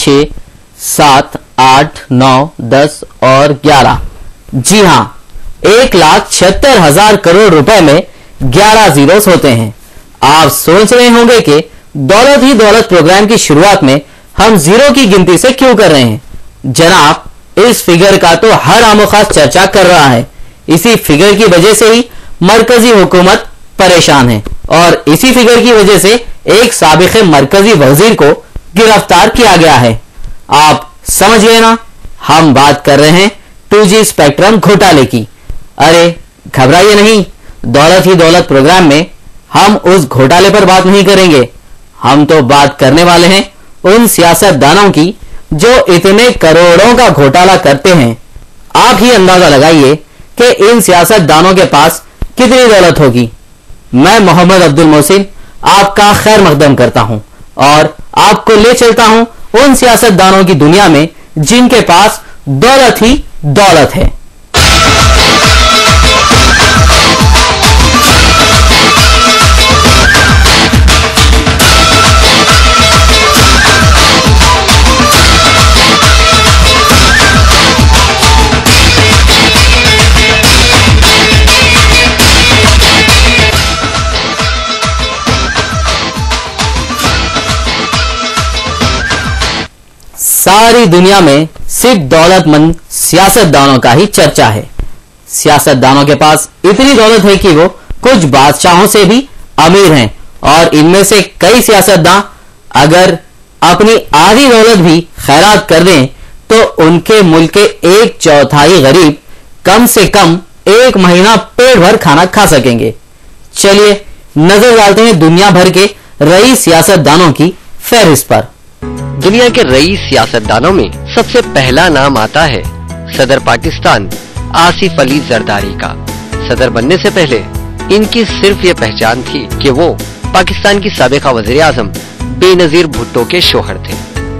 6, 7, 8, 9, 10 और 11। जी हां, 1,76,000 करोड़ रुपए में 11 जीरोस होते हैं। आप सोच रहे होंगे कि दौलत ही दौलत प्रोग्राम की शुरुआत में हम जीरो की गिनती से क्यों कर रहे हैं। जनाब, इस फिगर का तो हर आमोखास चर्चा कर रहा है। इसी फिगर की वजह से ही मरकजी हुकूमत परेशान है और इसी फिगर की वजह से एक साबिक मरकजी वजीर को गिरफ्तार किया गया है। आप समझ गए ना, हम बात कर रहे हैं 2G स्पेक्ट्रम घोटाले की। अरे घबराइए नहीं, दौलत ही दौलत प्रोग्राम में हम उस घोटाले पर बात नहीं करेंगे। हम तो बात करने वाले हैं उन सियासतदानों की जो इतने करोड़ों का घोटाला करते हैं। आप ही अंदाजा लगाइए कि इन सियासतदानों के पास कितनी दौलत होगी। मैं मोहम्मद अब्दुल मोहसिन आपका खैर मकदम करता हूं और आपको ले चलता हूं उन सियासतदानों की दुनिया में जिनके पास दौलत ही दौलत है। सारी दुनिया में सिर्फ दौलतमंद सियासतदानों का ही चर्चा है। सियासतदानों के पास इतनी दौलत है कि वो कुछ बादशाहों से भी अमीर हैं और इनमें से कई सियासतदान अगर अपनी आधी दौलत भी खैरात कर दें तो उनके मुल्क के 1/4 गरीब कम से कम 1 महीना पेट भर खाना खा सकेंगे। चलिए नजर डालते हैं दुनिया भर के रईस सियासतदानों की फहरिस्त पर। दुनिया के रईस सियासतदानों में सबसे पहला नाम आता है सदर पाकिस्तान आसिफ अली जरदारी का। सदर बनने से पहले इनकी सिर्फ ये पहचान थी कि वो पाकिस्तान की साबिका वज़ीर आज़म बेनजीर भुट्टो के शोहर थे।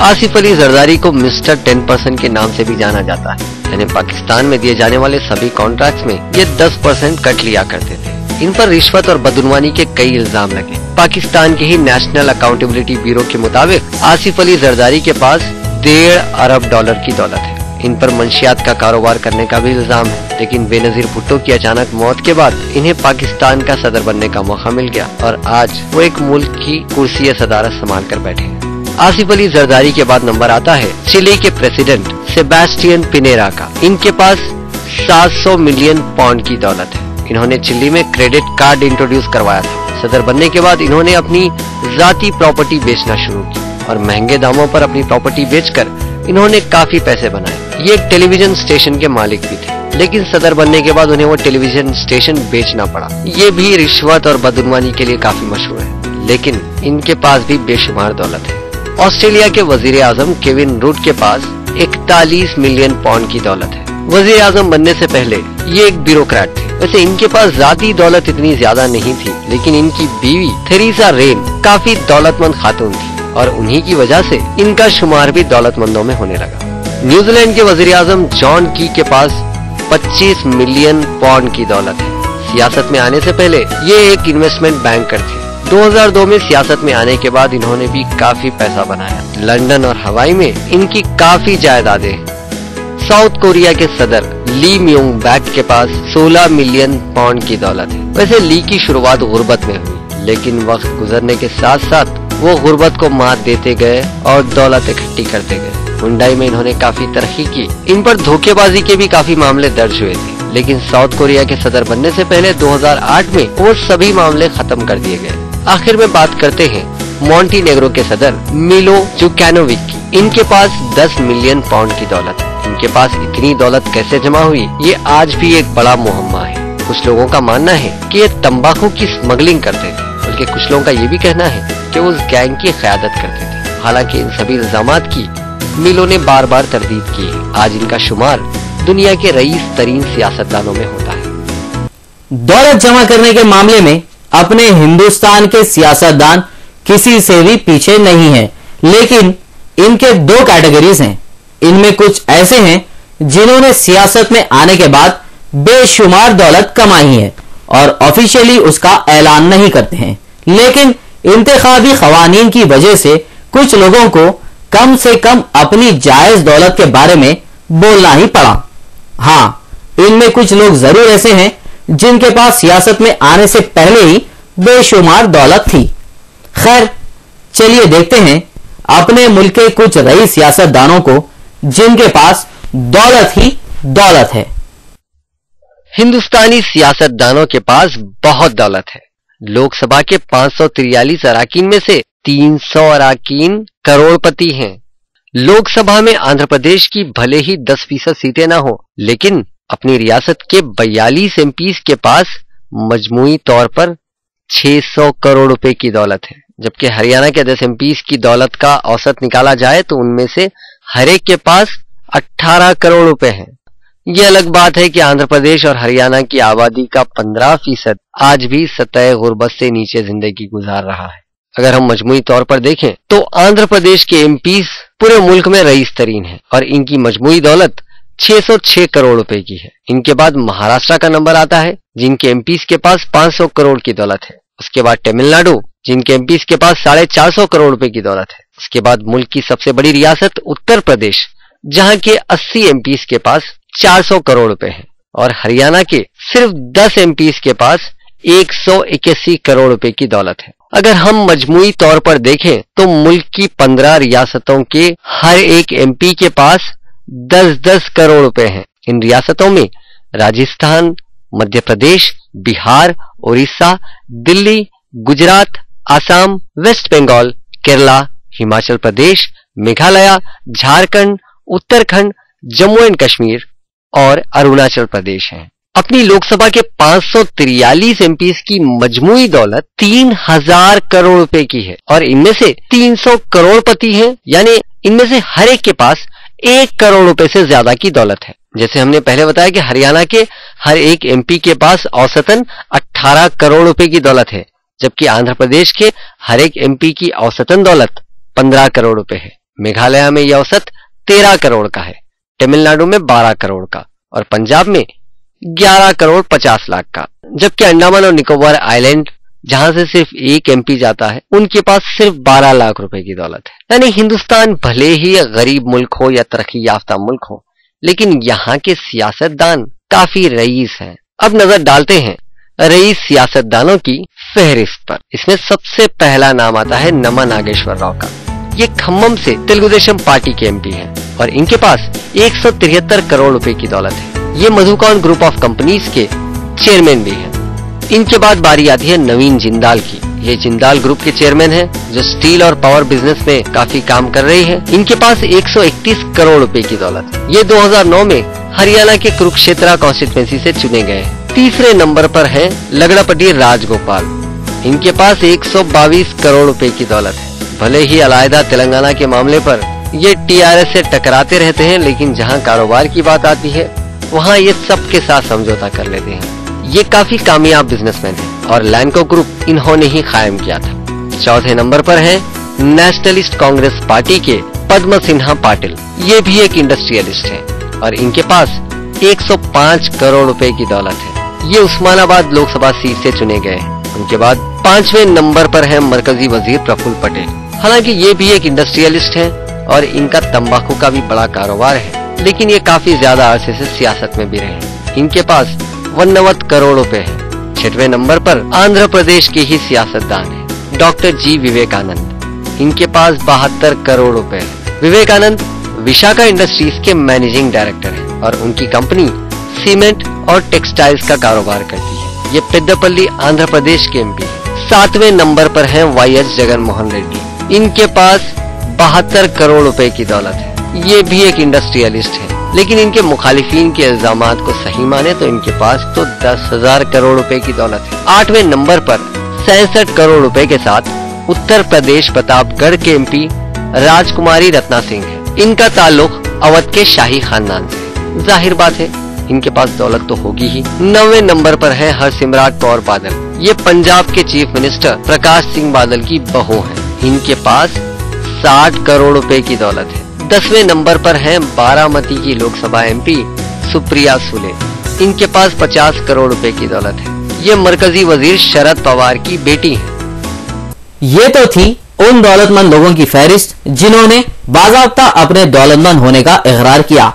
आसिफ अली जरदारी को मिस्टर 10% के नाम से भी जाना जाता है। यानी पाकिस्तान में दिए जाने वाले सभी कॉन्ट्रैक्ट्स में ये 10% कट लिया करते थे। इन पर रिश्वत और बदउनवानी के कई इल्जाम लगे। पाकिस्तान के ही नेशनल अकाउंटेबिलिटी ब्यूरो के मुताबिक आसिफ अली जरदारी के पास $1.5 अरब की दौलत है। इन पर मंशियात का कारोबार करने का भी इल्जाम है। लेकिन बेनजीर भुट्टो की अचानक मौत के बाद इन्हें पाकिस्तान का सदर बनने का मौका मिल गया और आज वो एक मुल्क की कुर्सी सदारत संभाल कर बैठे हैं। आसिफ अली जरदारी के बाद नंबर आता है चिली के प्रेसिडेंट सेबास्टियन पिनेरा का। इनके पास 700 मिलियन पाउंड की दौलत है। इन्होंने चिली में क्रेडिट कार्ड इंट्रोड्यूस करवाया था। सदर बनने के बाद इन्होंने अपनी जाती प्रॉपर्टी बेचना शुरू की और महंगे दामों पर अपनी प्रॉपर्टी बेचकर इन्होंने काफी पैसे बनाए। ये एक टेलीविजन स्टेशन के मालिक भी थे, लेकिन सदर बनने के बाद उन्हें वो टेलीविजन स्टेशन बेचना पड़ा। ये भी रिश्वत और बदउनवानी के लिए काफी मशहूर है, लेकिन इनके पास भी बेशुमार दौलत है। ऑस्ट्रेलिया के वजीर आजम केविन रूट के पास 41 मिलियन पाउंड की दौलत है। वजीर आजम बनने से पहले ये एक ब्यूरोक्रेट थे। वैसे इनके पास जाती दौलत इतनी ज्यादा नहीं थी, लेकिन इनकी बीवी थेरेसा रेन काफी दौलतमंद खातून थी और उन्हीं की वजह से इनका शुमार भी दौलतमंदों में होने लगा। न्यूजीलैंड के वजीर आजम जॉन की के पास 25 मिलियन पाउंड की दौलत है। सियासत में आने से पहले ये एक इन्वेस्टमेंट बैंकर थे। 2002 में सियासत में आने के बाद इन्होंने भी काफी पैसा बनाया। लंदन और हवाई में इनकी काफी जायदादें। साउथ कोरिया के सदर ली म्यूंग बैक के पास 16 मिलियन पाउंड की दौलत है। वैसे ली की शुरुआत गुर्बत में हुई, लेकिन वक्त गुजरने के साथ साथ वो गुर्बत को मात देते गए और दौलत इकट्ठी करते गए। हुंडई में इन्होंने काफी तरक्की की। इन पर धोखेबाजी के भी काफी मामले दर्ज हुए थे, लेकिन साउथ कोरिया के सदर बनने से पहले 2008 में वो सभी मामले खत्म कर दिए गए। आखिर में बात करते हैं मॉन्टीनेग्रो के सदर मिलो जुकानोविक की। इनके पास 10 मिलियन पाउंड की दौलत है। इनके पास इतनी दौलत कैसे जमा हुई, ये आज भी एक बड़ा मुहम्मा है। कुछ लोगों का मानना है कि ये तंबाकू की स्मगलिंग करते थे, बल्कि कुछ लोगों का ये भी कहना है कि वो उस गैंग की क़यादत करते थे। हालांकि इन सभी इल्जामात की मिलो ने बार बार तरदीद की है। आज इनका शुमार दुनिया के रईस तरीन सियासतदानों में होता है। दौलत जमा करने के मामले में अपने हिंदुस्तान के सियासतदान किसी से भी पीछे नहीं है, लेकिन इनके 2 कैटेगरीज हैं। इनमें कुछ ऐसे हैं जिन्होंने सियासत में आने के बाद बेशुमार दौलत कमाई है और ऑफिशियली उसका ऐलान नहीं करते हैं, लेकिन इंतखाबी खवानीन की वजह से कुछ लोगों को कम से कम अपनी जायज दौलत के बारे में बोलना ही पड़ा। हाँ, इनमें कुछ लोग जरूर ऐसे हैं जिनके पास सियासत में आने से पहले ही बेशुमार दौलत थी। खैर, चलिए देखते हैं अपने मुल्क के कुछ रईस सियासतदानों को जिनके पास दौलत ही दौलत है। हिंदुस्तानी सियासतदानों के पास बहुत दौलत है। लोकसभा के 543 अराकीन में से 300 अराकीन करोड़पति हैं। लोकसभा में आंध्र प्रदेश की भले ही 10% सीटें ना हो, लेकिन अपनी रियासत के 42 एमपीज के पास मजमूई तौर पर 600 करोड़ रुपए की दौलत है। जबकि हरियाणा के 10 एमपीज की दौलत का औसत निकाला जाए तो उनमें से हर एक के पास 18 करोड़ रुपए हैं। यह अलग बात है कि आंध्र प्रदेश और हरियाणा की आबादी का 15% आज भी सतह गुर्बत से नीचे जिंदगी गुजार रहा है। अगर हम मजमूई तौर पर देखें तो आंध्र प्रदेश के एमपीज पूरे मुल्क में रईस तरीन है और इनकी मजमूई दौलत 606 करोड़ रुपए की है। इनके बाद महाराष्ट्र का नंबर आता है जिनके एमपीज के पास 500 करोड़ की दौलत है। उसके बाद तमिलनाडु जिनके एमपीज के पास 450 करोड़ रुपए की दौलत है। उसके बाद मुल्क की सबसे बड़ी रियासत उत्तर प्रदेश जहां के 80 एमपीज के पास 400 करोड़ रुपए हैं और हरियाणा के सिर्फ 10 एमपीज के पास 181 करोड़ रुपए की दौलत है। अगर हम मजमूई तौर पर देखें तो मुल्क की 15 रियासतों के हर एक एमपी के पास 10-10 करोड़ रुपए हैं। इन रियासतों में राजस्थान, मध्य प्रदेश, बिहार, उड़ीसा, दिल्ली, गुजरात, आसाम, वेस्ट बंगाल, केरला, हिमाचल प्रदेश, मेघालय, झारखंड, उत्तराखंड, जम्मू एंड कश्मीर और अरुणाचल प्रदेश हैं। अपनी लोकसभा के 543 एमपीज की मजमूई दौलत 3000 करोड़ रुपए की है और इनमें से 300 करोड़पति हैं, यानी इनमें से हर एक के पास 1 करोड़ रुपए से ज्यादा की दौलत है। जैसे हमने पहले बताया कि हरियाणा के हर एक एमपी के पास औसतन 18 करोड़ रुपए की दौलत है, जबकि आंध्र प्रदेश के हर एक एमपी की औसतन दौलत 15 करोड़ रुपए है। मेघालय में यह औसत 13 करोड़ का है, तमिलनाडु में 12 करोड़ का और पंजाब में 11 करोड़ 50 लाख का। जबकि अंडमान और निकोबार आइलैंड जहां से सिर्फ एक एमपी जाता है उनके पास सिर्फ 12 लाख रुपए की दौलत है। यानी हिंदुस्तान भले ही गरीब मुल्क हो या तरक्की याफ्ता मुल्क हो, लेकिन यहाँ के सियासतदान काफी रईस हैं। अब नजर डालते हैं रईस सियासतदानों की फहरिस्त पर। इसमें सबसे पहला नाम आता है नमा नागेश्वर राव का। ये खम्मम से तेलुगुदेशम पार्टी के एमपी हैं और इनके पास 173 करोड़ रुपए की दौलत है। ये मधुकौन ग्रुप ऑफ कंपनीज के चेयरमैन भी हैं। इनके बाद बारी आती है नवीन जिंदाल की। ये जिंदाल ग्रुप के चेयरमैन हैं जो स्टील और पावर बिजनेस में काफी काम कर रही है। इनके पास 131 करोड़ रुपए की दौलत है। ये 2009 में हरियाणा के कुरुक्षेत्र कॉन्स्टिट्यूएंसी से चुने गए। तीसरे नंबर पर है लगड़ापट्टी राजगोपाल। इनके पास 122 करोड़ रुपए की दौलत है। भले ही अलहदा तेलंगाना के मामले पर ये टीआरएस से टकराते रहते हैं, लेकिन जहां कारोबार की बात आती है वहां ये सबके साथ समझौता कर लेते हैं। ये काफी कामयाब बिजनेसमैन है और लैंको ग्रुप इन्होंने ही कायम किया था। चौथे नंबर पर है नेशनलिस्ट कांग्रेस पार्टी के पद्म सिन्हा पाटिल। ये भी एक इंडस्ट्रियलिस्ट है और इनके पास 105 करोड़ रुपए की दौलत है। ये उस्मानाबाद लोकसभा सीट से चुने गए। उनके बाद 5वें नंबर पर है मरकजी वजीर प्रफुल्ल पटेल। हालांकि ये भी एक इंडस्ट्रियलिस्ट है और इनका तंबाकू का भी बड़ा कारोबार है, लेकिन ये काफी ज्यादा अरसे से सियासत में भी रहे। इनके पास 89 करोड़ रुपए है। 6वें नंबर पर आंध्र प्रदेश के ही सियासतदान है डॉक्टर जी विवेकानंद। इनके पास 72 करोड़ रुपए है। विवेकानंद विशाखा इंडस्ट्रीज के मैनेजिंग डायरेक्टर है और उनकी कंपनी सीमेंट और टेक्सटाइल्स का कारोबार करती है। ये पेद्दपल्ली आंध्र प्रदेश के एमपी है। 7वें नंबर पर है वाईएस जगन मोहन रेड्डी। इनके पास 72 करोड़ रुपए की दौलत है। ये भी एक इंडस्ट्रियलिस्ट है, लेकिन इनके मुखालिफिन के इल्जामात को सही माने तो इनके पास तो 10,000 करोड़ रुपए की दौलत है। 8वें नंबर पर 67 करोड़ रुपए के साथ उत्तर प्रदेश प्रतापगढ़ के एमपी राजकुमारी रत्ना सिंह है। इनका ताल्लुक अवध के शाही खानदान से। जाहिर बात है इनके पास दौलत तो होगी ही। 9वें नंबर पर है हरसिमरत कौर बादल। ये पंजाब के चीफ मिनिस्टर प्रकाश सिंह बादल की बहू है। इनके पास 60 करोड़ रुपए की दौलत है। 10वें नंबर पर है बारामती की लोकसभा एमपी सुप्रिया सुले। इनके पास 50 करोड़ रुपए की दौलत है। ये मरकजी वजीर शरद पवार की बेटी है। ये तो थी उन दौलतमंद लोगों की फहरिस्त जिन्होंने बाज़ाब्ता अपने दौलतमंद होने का इकरार किया।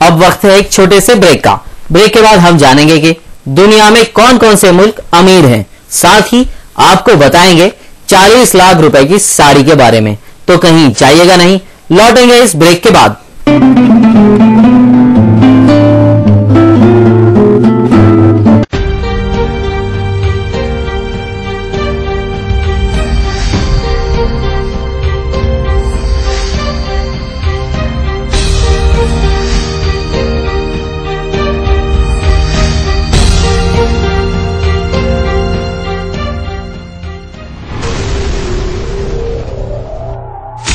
अब वक्त है एक छोटे से ब्रेक का। ब्रेक के बाद हम जानेंगे कि दुनिया में कौन कौन से मुल्क अमीर हैं। साथ ही आपको बताएंगे 40 लाख रुपए की साड़ी के बारे में। तो कहीं जाइएगा नहीं, लौटेंगे इस ब्रेक के बाद।